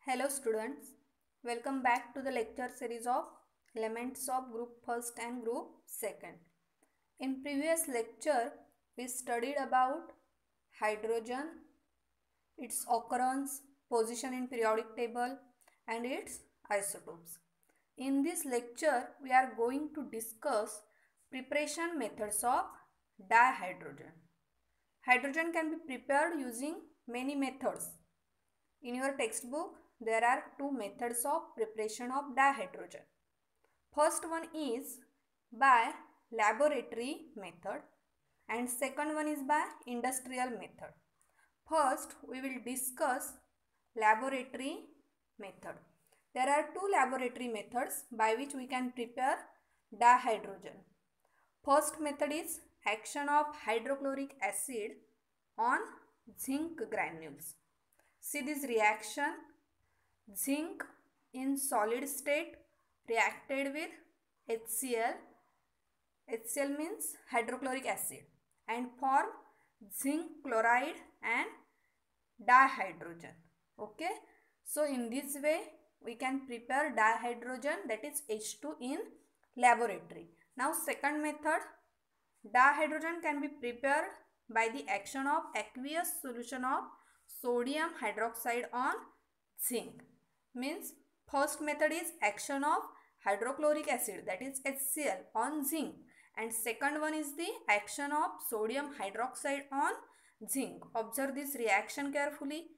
Hello students, welcome back to the lecture series of Elements of Group First and Group Second. In previous lecture, we studied about hydrogen, its occurrence, position in periodic table and its isotopes. In this lecture, we are going to discuss preparation methods of dihydrogen. Hydrogen can be prepared using many methods. In your textbook, there are two methods of preparation of dihydrogen. First one is by laboratory method and second one is by industrial method. First, we will discuss laboratory method. There are two laboratory methods by which we can prepare dihydrogen. First method is action of hydrochloric acid on zinc granules. See this reaction, zinc in solid state reacted with HCl. HCl means hydrochloric acid and form zinc chloride and dihydrogen. Okay. So in this way we can prepare dihydrogen, that is H2 in laboratory. Now second method, dihydrogen can be prepared by the action of aqueous solution of sodium hydroxide on zinc. Means first method is action of hydrochloric acid, that is HCl, on zinc, and second one is the action of sodium hydroxide on zinc. Observe this reaction carefully.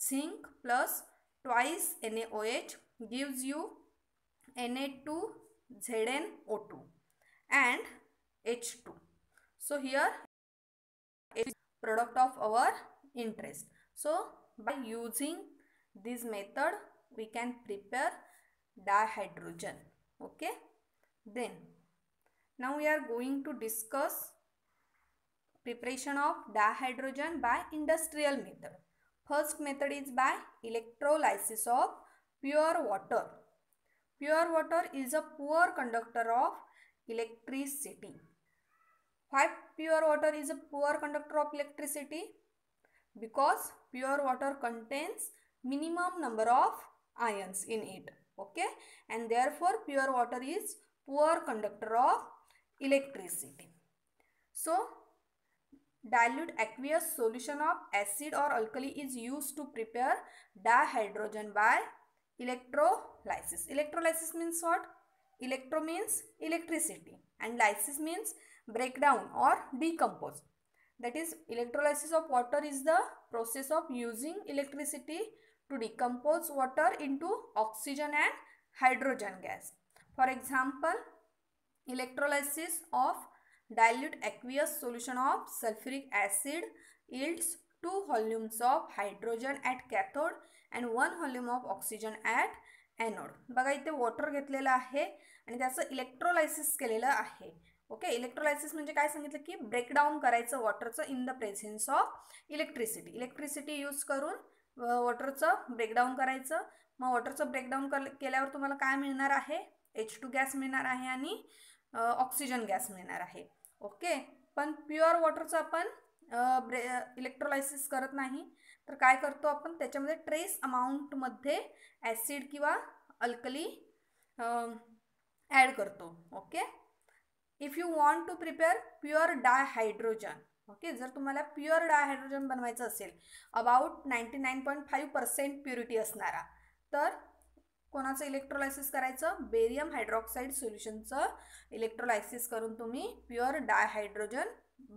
Zinc plus twice NaOH gives you Na2ZnO2 and H2. So here is product of our interest. So by using this method we can prepare dihydrogen. Okay. Then now we are going to discuss preparation of dihydrogen by industrial method. First method is by electrolysis of pure water. Pure water is a poor conductor of electricity. Why pure water is a poor conductor of electricity? Because pure water contains minimum number of ions in it. Okay, and therefore pure water is poor conductor of electricity. So dilute aqueous solution of acid or alkali is used to prepare dihydrogen by electrolysis. Electrolysis means what? Electro means electricity and lysis means breakdown or decompose. That is, electrolysis of water is the process of using electricity to decompose water into oxygen and hydrogen gas. For example, electrolysis of dilute aqueous solution of sulfuric acid yields 2 volumes of hydrogen at cathode and 1 volume of oxygen at anode. बघा इथे water घेतलेलं आहे आणि त्याचं electrolysis केलेलं आहे. Okay, electrolysis म्हणजे काय सांगितलं की ब्रेकडाऊन करायचं वॉटरचं in the presence of electricity. Electricity use करून वॉटरचं ब्रेकडाऊन करायचं. मग वॉटरचं ब्रेकडाऊन केल्यावर तुम्हाला काय मिळणार आहे? H2 गॅस मिळणार आहे आणि ऑक्सिजन गॅस मिळणार आहे. ओके, पण प्युअर वॉटरचं आपण इलेक्ट्रोलायसिस करत नाही, तर काय करतो आपण त्याच्यामध्ये ट्रेस अमाऊंटमध्ये ॲसिड किंवा अल्कली ॲड करतो. Okay, if you want to prepare pure dihydrogen, okay, जर तुम्हाला प्युअर डायहायड्रोजन बनवायचं असेल अबाउट 99.5% प्युरिटी असणारा, तर कोणाचं इलेक्ट्रोलायसिस करायचं? बेरियम हायड्रॉक्साईड सोल्युशनचं इलेक्ट्रोलायसिस करून तुम्ही प्युअर डायहायड्रोजन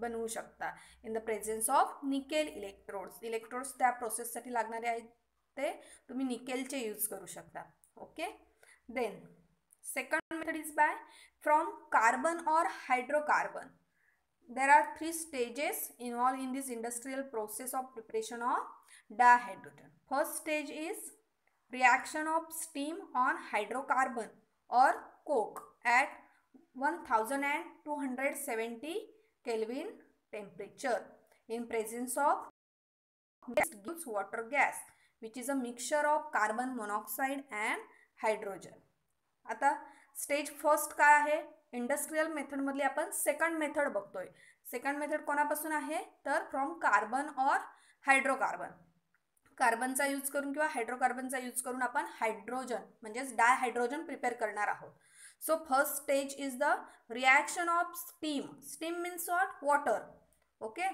बनवू शकता in the presence of nickel electrodes. Electrodes त्या प्रोसेससाठी लागणारे आहेत ते तुम्ही निकेलचे यूज करू शकता. Okay, then second method is by from carbon और hydrocarbon. There are 3 stages involved in this industrial process of preparation of dihydrogen. First stage is reaction of steam on hydrocarbon or coke at 1270 Kelvin temperature in presence of gas gives water gas, which is a mixture of carbon monoxide and hydrogen. आता stage first काय आहे? Industrial मेथडमधली आपण second method बघतोय. Second method कोणापासून आहे? तर from carbon और hydrocarbon. कार्बनचा use करून किंवा हायड्रोकार्बनचा यूज करून आपण हायड्रोजन म्हणजेच डायहायड्रोजन प्रिपेअर करणार आहोत. So first stage is the reaction of steam. Steam means what? Water. Okay,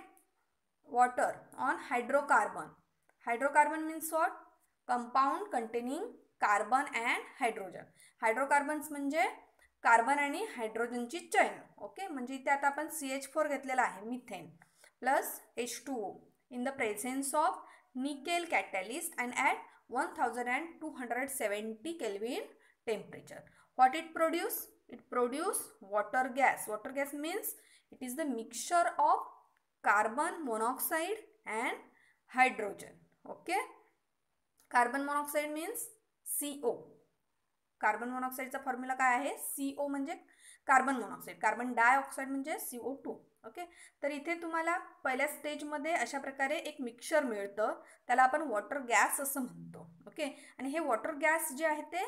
water on hydrocarbon. Hydrocarbon means what? Compound containing carbon and hydrogen. Hydrocarbons म्हणजे carbon आणि हायड्रोजनची चैन. Okay, म्हणजे इथे आता आपण CH4 घेतलेला आहे, methane plus H2O in the presence of nickel catalyst and at 1270 Kelvin temperature. What it produce? It produce water gas. Water gas means it is the mixture of carbon monoxide and hydrogen. Okay, carbon monoxide means CO. Carbon मोनॉक्साईडचा formula काय आहे? CO म्हणजे carbon monoxide, carbon dioxide म्हणजे CO2. Okay, तर इथे तुम्हाला पहिल्या स्टेजमध्ये अशा प्रकारे एक मिक्सचर मिळतं, त्याला आपण वॉटर गॅस असं म्हणतो. ओके, आणि हे वॉटर गॅस जे आहे ते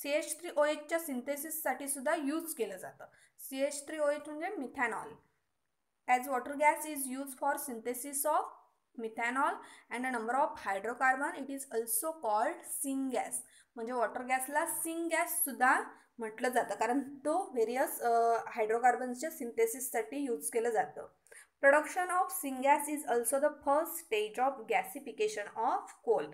CH3OH सिंथेसिससाठी सुद्धा यूज केलं जातं. CH3OH म्हणजे methanol. As water gas is use for synthesis of methanol and a number of hydrocarbon. It is also called syngas. म्हणजे वॉटर गॅसला सिंग गॅस सुद्धा म्हटलं जातं, कारण तो व्हेरियस हायड्रोकार्बन्सच्या सिंथेसिससाठी यूज केलं जातं. Production of syngas is also the first stage of gasification of coal.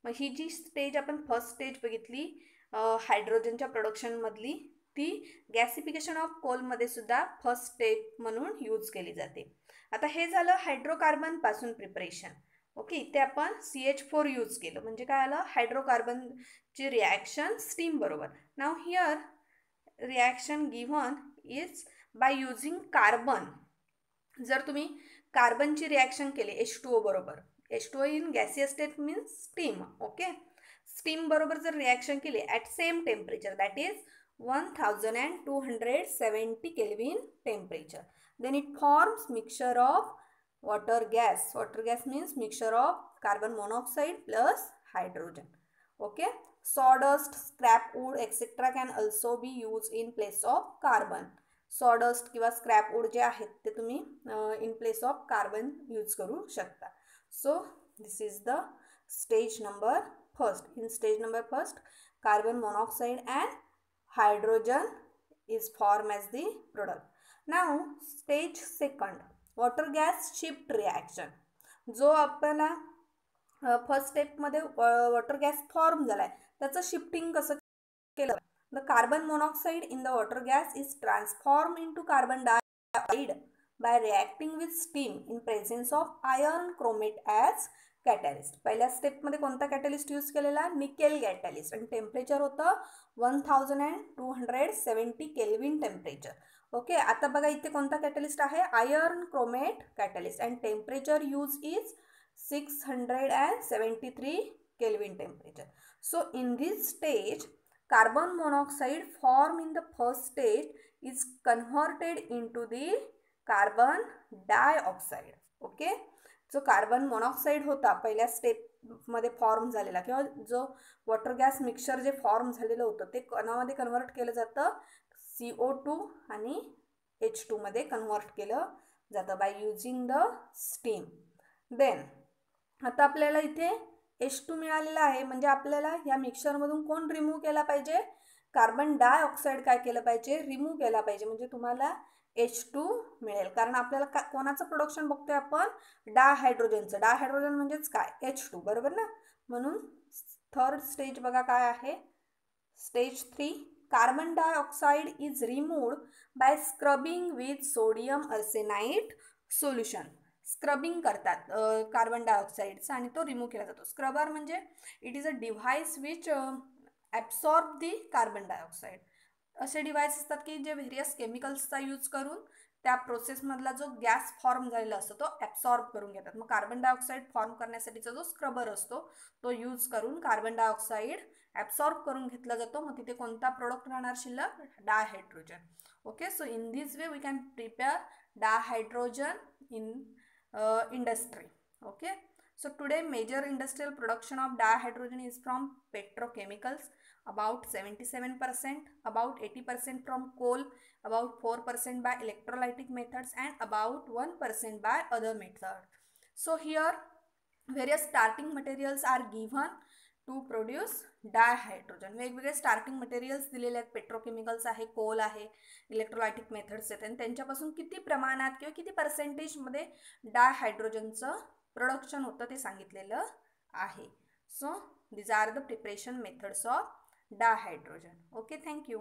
मग ही जी स्टेज आपण फर्स्ट स्टेज बघितली हायड्रोजनच्या प्रोडक्शनमधली, ती गॅसिफिकेशन ऑफ कोलमध्ये सुद्धा फर्स्ट स्टेप म्हणून यूज केली जाते. आता हे झालं हायड्रोकार्बनपासून प्रिपरेशन. ओके, इथे आपण CH4 यूज केलं म्हणजे काय आलं? हायड्रोकार्बनची रिॲक्शन स्टीम बरोबर. Now here reaction given is by using carbon. जर तुम्ही कार्बनची रिॲक्शन केली H2O बरोबर, H2O in gaseous state means steam. Okay, steam बरोबर जर रिॲक्शन केली at same temperature, that is 1270 Kelvin temperature, then it forms mixture of water gas. Water gas means mixture of carbon monoxide plus hydrogen. Okay, sawdust, scrap wood etc can also be used in place of carbon. sawdust किंवा scrap wood जे आहेत ते तुम्ही in place of carbon use करू शकता. So this is the stage number first. In stage number first, carbon monoxide and hydrogen is formed as the product. Now stage second, water gas shift reaction. जो आपल्याला first स्टेपमध्ये water gas form झाला आहे त्याचं shifting कसं केलं? The carbon monoxide in the water gas is transform into carbon dioxide by reacting with steam in presence of iron chromate as catalyst. पहिल्या स्टेपमध्ये कोणता कॅटॅलिस्ट यूज केलेला? निकेल कॅटॅलिस्ट, आणि टेम्परेचर होतं 1270 केल्विन टेम्परेचर. ओके, आता बघा इथे कोणता कॅटॅलिस्ट आहे? Iron chromate catalyst, and temperature use is 673 Kelvin temperature. So in this stage, carbon monoxide formed in the first stage is converted into the carbon dioxide. Okay, जो carbon monoxide होता पहिल्या स्टेपमध्ये form झालेला किंवा जो water gas mixture जे form झालेलं होतं ते कणामध्ये कन्वर्ट केलं जातं, CO2 आणि H2 मध्ये कन्वर्ट केलं जातं by using the steam. Then आता आपल्याला इथे H2 मिळालेला आहे, म्हणजे आपल्याला या मिक्सचरमधून कोण रिमूव्ह केला पाहिजे? कार्बन डायऑक्साईड काय केलं पाहिजे? रिमूव्ह केला पाहिजे, म्हणजे तुम्हाला H2 मिळेल. कारण आपल्याला कोणाचं प्रोडक्शन बघतोय आपण? डायहायड्रोजनचं. डायहायड्रोजन म्हणजेच काय? H2, बरोबर ना? म्हणून थर्ड स्टेज बघा काय आहे? Stage 3, carbon dioxide is removed by scrubbing with sodium arsenide solution. Scrubbing करतात कार्बन डायऑक्साईडचा आणि तो रिमूव्ह केला जातो. स्क्रबर म्हणजे it is a device which absorb the carbon dioxide. असे डिव्हाइस असतात की जे व्हेरियस केमिकल्सचा यूज करून त्या प्रोसेसमधला जो गॅस फॉर्म झालेला असतो तो ॲब्सॉर्ब करून घेतात. मग कार्बन डायऑक्साईड फॉर्म करण्यासाठीचा जो स्क्रबर असतो तो यूज करून कार्बन डायऑक्साईड ॲब्सॉर्ब करून घेतला जातो. मग तिथे कोणता प्रोडक्ट राहणार शिल्लक? Dihydrogen. Okay, so in this way we can prepare dihydrogen in industry. Okay, so today major industrial production of dihydrogen is from petrochemicals, about 77%, about 80% from coal, about 4% by electrolytic methods, and about 1% by other methods. So here various starting materials are given to produce dihydrogen. वेगवेगळे starting materials दिलेले आहेत. Petrochemicals आहे, Coal आहे, electrolytic methods आहेत आणि त्यांच्यापासून किती प्रमाणात किंवा किती पर्सेंटेजमध्ये डायहायड्रोजनचं प्रोडक्शन होतं ते सांगितलेलं आहे. So these are the preparation methods of dihydrogen. Okay, thank you.